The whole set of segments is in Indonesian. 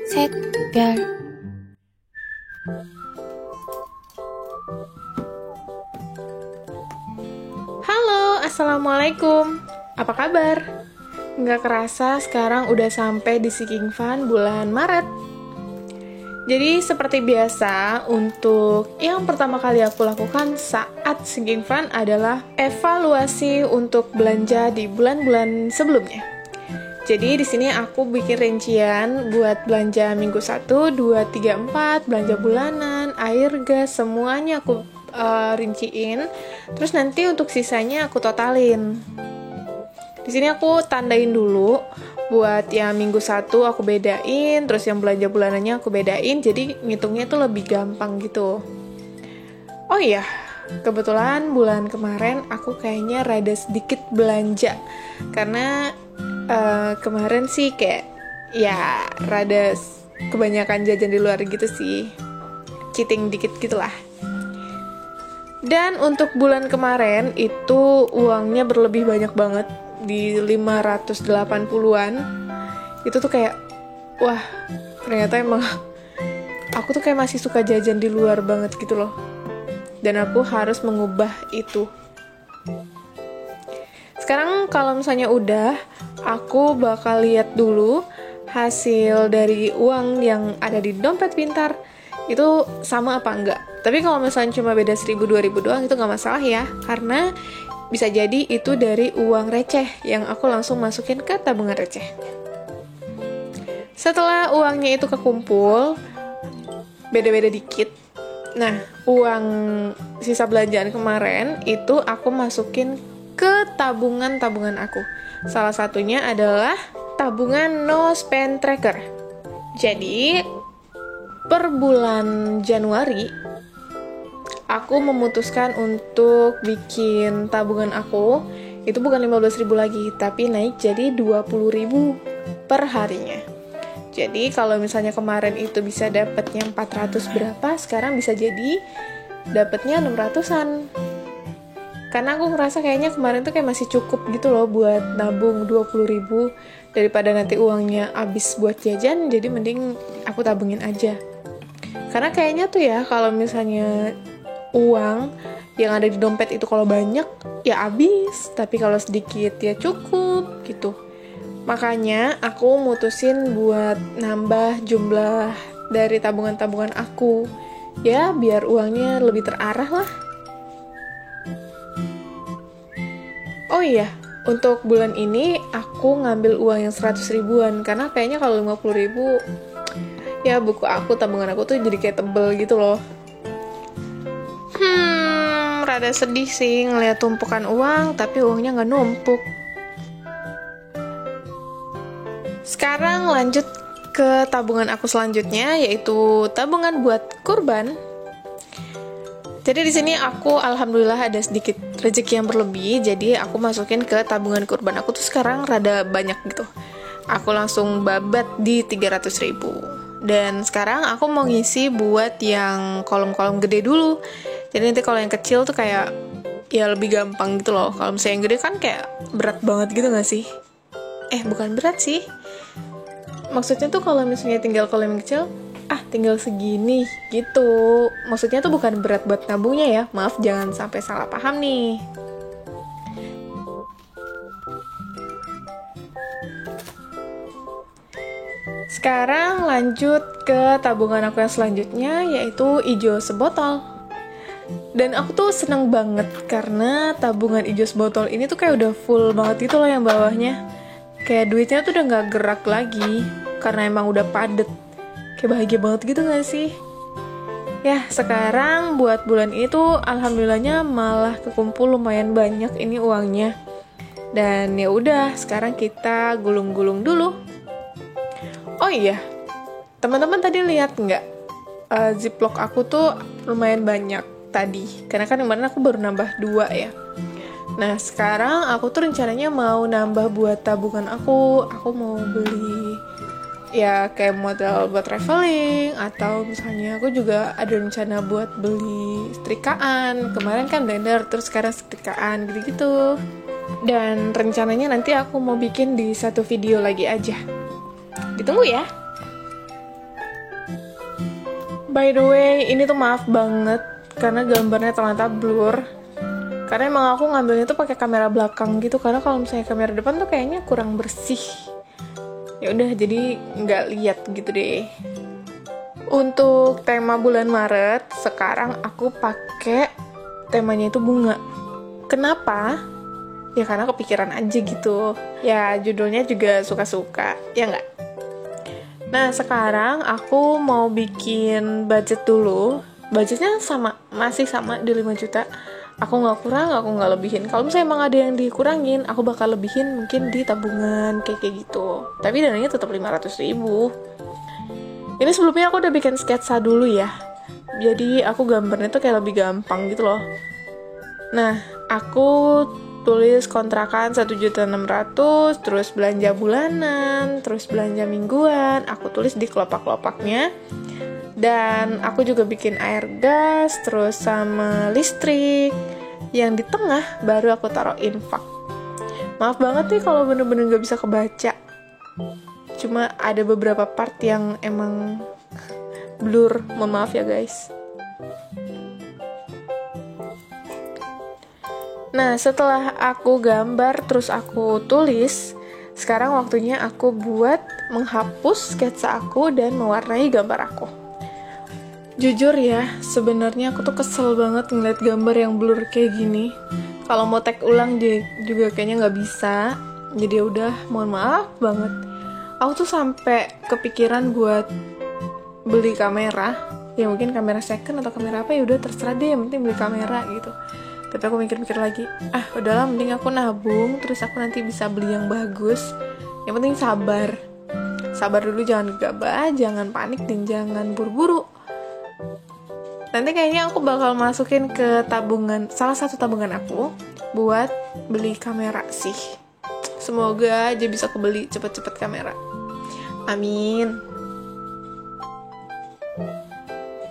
샛별. Halo, Assalamualaikum. Apa kabar? Nggak kerasa sekarang udah sampai di Seeking Fun bulan Maret. Jadi seperti biasa, untuk yang pertama kali aku lakukan saat Seeking Fun adalah evaluasi untuk belanja di bulan-bulan sebelumnya. Jadi di sini aku bikin rincian buat belanja minggu 1, 2, 3, 4, belanja bulanan, air, gas, semuanya aku rinciin. Terus nanti untuk sisanya aku totalin. Di sini aku tandain dulu buat yang minggu 1 aku bedain, terus yang belanja bulanannya aku bedain. Jadi ngitungnya tuh lebih gampang gitu. Oh iya, kebetulan bulan kemarin aku kayaknya rada sedikit belanja karena kemarin sih kayak ya rada kebanyakan jajan di luar gitu sih, cheating dikit gitulah. Dan untuk bulan kemarin itu uangnya berlebih banyak banget, di 580-an. Itu tuh kayak wah, ternyata emang aku tuh kayak masih suka jajan di luar banget gitu loh. Dan aku harus mengubah itu. Sekarang kalau misalnya udah, aku bakal lihat dulu hasil dari uang yang ada di dompet pintar itu sama apa enggak. Tapi kalau misalnya cuma beda 1.000-2.000 doang itu nggak masalah ya, karena bisa jadi itu dari uang receh yang aku langsung masukin ke tabungan receh. Setelah uangnya itu kekumpul, beda-beda dikit. Nah, uang sisa belanjaan kemarin itu aku masukin ke tabungan-tabungan aku. Salah satunya adalah tabungan no spend tracker. Jadi, per bulan Januari, aku memutuskan untuk bikin tabungan aku, itu bukan 15.000 lagi, tapi naik jadi 20.000 per harinya. Jadi, kalau misalnya kemarin itu bisa dapatnya 400 berapa, sekarang bisa jadi dapatnya 600-an. Karena aku ngerasa kayaknya kemarin tuh kayak masih cukup gitu loh buat nabung 20.000 daripada nanti uangnya habis buat jajan, jadi mending aku tabungin aja. Karena kayaknya tuh ya kalau misalnya uang yang ada di dompet itu kalau banyak ya habis, tapi kalau sedikit ya cukup gitu. Makanya aku mutusin buat nambah jumlah dari tabungan-tabungan aku. Ya biar uangnya lebih terarah lah. Oh iya, untuk bulan ini aku ngambil uang yang 100 ribuan karena kayaknya kalau 50 ribu ya buku aku, tabungan aku tuh jadi kayak tebel gitu loh. Rada sedih sih ngeliat tumpukan uang tapi uangnya nggak numpuk. Sekarang lanjut ke tabungan aku selanjutnya, yaitu tabungan buat kurban. Jadi di sini aku alhamdulillah ada sedikit rezeki yang berlebih, jadi aku masukin ke tabungan kurban aku tuh sekarang rada banyak gitu. Aku langsung babat di 300 ribu. Dan sekarang aku mau ngisi buat yang kolom-kolom gede dulu. Jadi nanti kalau yang kecil tuh kayak ya lebih gampang gitu loh. Kalau misalnya yang gede kan kayak berat banget gitu gak sih? Bukan berat sih. Maksudnya tuh kalau misalnya tinggal kolom yang kecil, tinggal segini gitu. Maksudnya tuh bukan berat buat nabungnya ya. Maaf, jangan sampai salah paham nih. Sekarang lanjut ke tabungan aku yang selanjutnya, yaitu ijo sebotol. Dan aku tuh seneng banget karena tabungan ijo sebotol ini tuh kayak udah full banget gitu loh yang bawahnya. Kayak duitnya tuh udah gak gerak lagi karena emang udah padet. Kayak bahagia banget gitu gak sih? Ya, sekarang buat bulan itu alhamdulillahnya malah kekumpul lumayan banyak ini uangnya. Dan ya udah, sekarang kita gulung-gulung dulu. Oh iya, teman-teman tadi lihat nggak? Ziplock aku tuh lumayan banyak tadi. Karena kan kemarin aku baru nambah 2 ya. Nah, sekarang aku tuh rencananya mau nambah buat tabungan aku. Aku mau beli ya kayak modal buat traveling, atau misalnya aku juga ada rencana buat beli setrikaan. Kemarin kan blender, terus sekarang setrikaan gitu-gitu. Dan rencananya nanti aku mau bikin di satu video lagi aja. Ditunggu ya. By the way, ini tuh maaf banget karena gambarnya ternyata blur. Karena emang aku ngambilnya tuh pakai kamera belakang gitu, karena kalau misalnya kamera depan tuh kayaknya kurang bersih. Ya udah, jadi nggak lihat gitu deh. Untuk tema bulan Maret, sekarang aku pakai temanya itu bunga. Kenapa? Ya karena kepikiran aja gitu. Ya judulnya juga suka-suka, ya nggak? Nah sekarang aku mau bikin budget dulu. Budgetnya masih sama di 5 juta. Aku nggak kurang, aku nggak lebihin. Kalau misalnya emang ada yang dikurangin, aku bakal lebihin mungkin di tabungan kayak gitu. Tapi dananya tetap 500.000. Ini sebelumnya aku udah bikin sketsa dulu ya. Jadi aku gambarnya tuh kayak lebih gampang gitu loh. Nah, aku tulis kontrakan 1.600.000, terus belanja bulanan, terus belanja mingguan. Aku tulis di kelopak-kelopaknya. Dan aku juga bikin air gas, terus sama listrik. Yang di tengah baru aku taruh infak. Maaf banget nih kalau bener-bener gak bisa kebaca. Cuma ada beberapa part yang emang blur, mohon maaf ya guys. Nah, setelah aku gambar terus aku tulis, sekarang waktunya aku buat menghapus sketsa aku dan mewarnai gambar aku. Jujur ya, sebenarnya aku tuh kesel banget ngeliat gambar yang blur kayak gini. Kalau mau tag ulang juga kayaknya nggak bisa. Jadi udah, mohon maaf banget. Aku tuh sampai kepikiran buat beli kamera. Ya mungkin kamera second atau kamera apa, ya udah terserah deh, yang penting beli kamera gitu. Tapi aku mikir-mikir lagi, udahlah mending aku nabung, terus aku nanti bisa beli yang bagus. Yang penting sabar. Sabar dulu, jangan gegabah, jangan panik, dan jangan buru-buru. Nanti kayaknya aku bakal masukin ke tabungan, salah satu tabungan aku, buat beli kamera sih. Semoga aja bisa kebeli cepet-cepet kamera. Amin.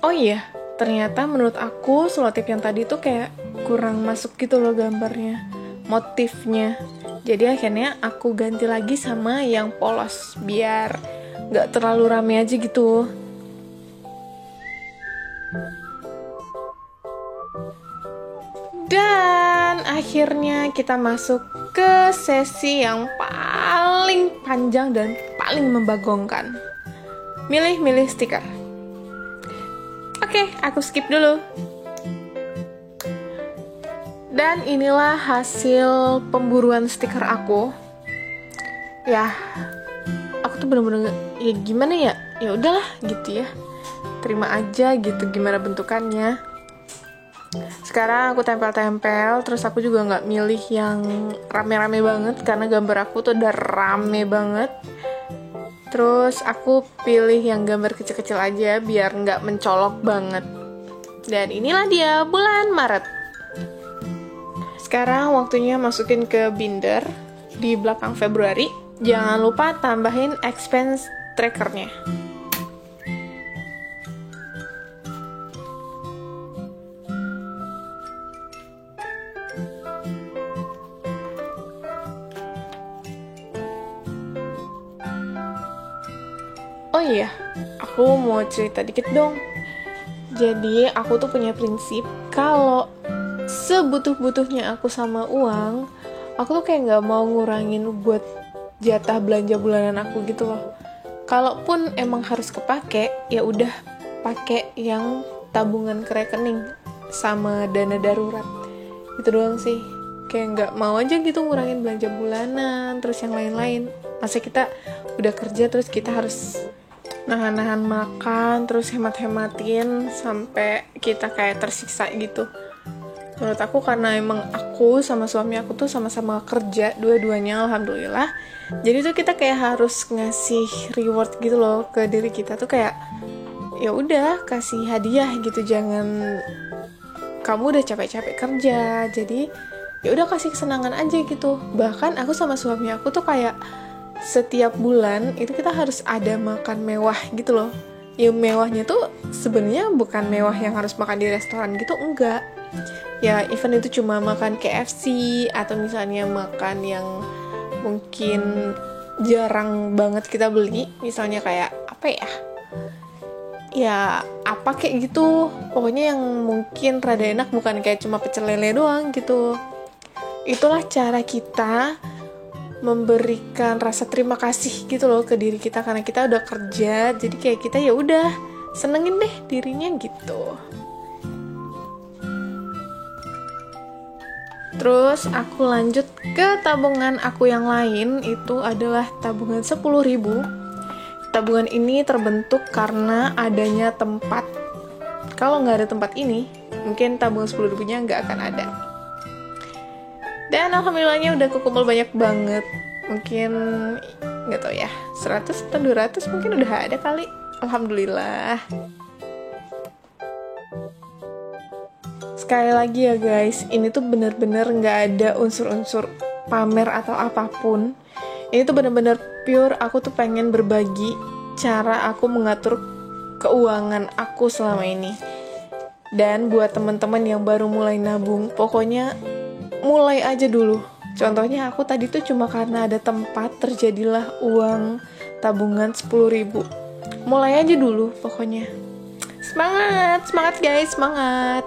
Oh iya, ternyata menurut aku selotip yang tadi tuh kayak kurang masuk gitu loh gambarnya, motifnya. Jadi akhirnya aku ganti lagi sama yang polos, biar gak terlalu rame aja gitu. Dan akhirnya kita masuk ke sesi yang paling panjang dan paling membagongkan. Milih-milih stiker. Oke, aku skip dulu. Dan inilah hasil pemburuan stiker aku. Ya, aku tuh bener-bener ya gimana ya? Ya udahlah gitu ya. Terima aja gitu gimana bentukannya. Sekarang aku tempel-tempel, terus aku juga nggak milih yang rame-rame banget karena gambar aku tuh udah rame banget. Terus aku pilih yang gambar kecil-kecil aja biar nggak mencolok banget. Dan inilah dia bulan Maret. Sekarang waktunya masukin ke binder di belakang Februari. Jangan lupa tambahin expense trackernya. Oh iya, aku mau cerita dikit dong. Jadi aku tuh punya prinsip kalau sebutuh-butuhnya aku sama uang, aku tuh kayak nggak mau ngurangin buat jatah belanja bulanan aku gitu loh. Kalaupun emang harus kepake, ya udah pakai yang tabungan ke rekening sama dana darurat. Itu doang sih. Kayak nggak mau aja gitu ngurangin belanja bulanan, terus yang lain-lain. Masa kita udah kerja terus kita harus nahan-nahan makan, terus hemat-hematin sampai kita kayak tersiksa gitu. Menurut aku karena emang aku sama suami aku tuh sama-sama kerja dua-duanya, alhamdulillah. Jadi tuh kita kayak harus ngasih reward gitu loh ke diri kita tuh, kayak ya udah kasih hadiah gitu. Jangan kamu udah capek-capek kerja, jadi ya udah kasih kesenangan aja gitu. Bahkan aku sama suami aku tuh kayak setiap bulan itu kita harus ada makan mewah gitu loh. Ya mewahnya tuh sebenarnya bukan mewah yang harus makan di restoran gitu, enggak. Ya even itu cuma makan KFC atau misalnya makan yang mungkin jarang banget kita beli. Misalnya kayak apa ya? Ya apa kayak gitu. Pokoknya yang mungkin rada enak, bukan kayak cuma pecel lele doang gitu. Itulah cara kita memberikan rasa terima kasih gitu loh ke diri kita, karena kita udah kerja, jadi kayak kita ya udah senengin deh dirinya gitu. Terus aku lanjut ke tabungan aku yang lain, itu adalah tabungan 10.000. Tabungan ini terbentuk karena adanya tempat. Kalau nggak ada tempat ini, mungkin tabungan 10.000-nya nggak akan ada. Dan alhamdulillahnya udah kekumpul banyak banget. Mungkin nggak tahu ya, 100 atau 200 mungkin udah ada kali. Alhamdulillah. Sekali lagi ya guys, ini tuh bener-bener nggak ada unsur-unsur pamer atau apapun. Ini tuh bener-bener pure, aku tuh pengen berbagi cara aku mengatur keuangan aku selama ini. Dan buat teman-teman yang baru mulai nabung, pokoknya mulai aja dulu. Contohnya aku tadi tuh cuma karena ada tempat terjadilah uang tabungan 10.000. Mulai aja dulu pokoknya. Semangat, semangat guys, semangat.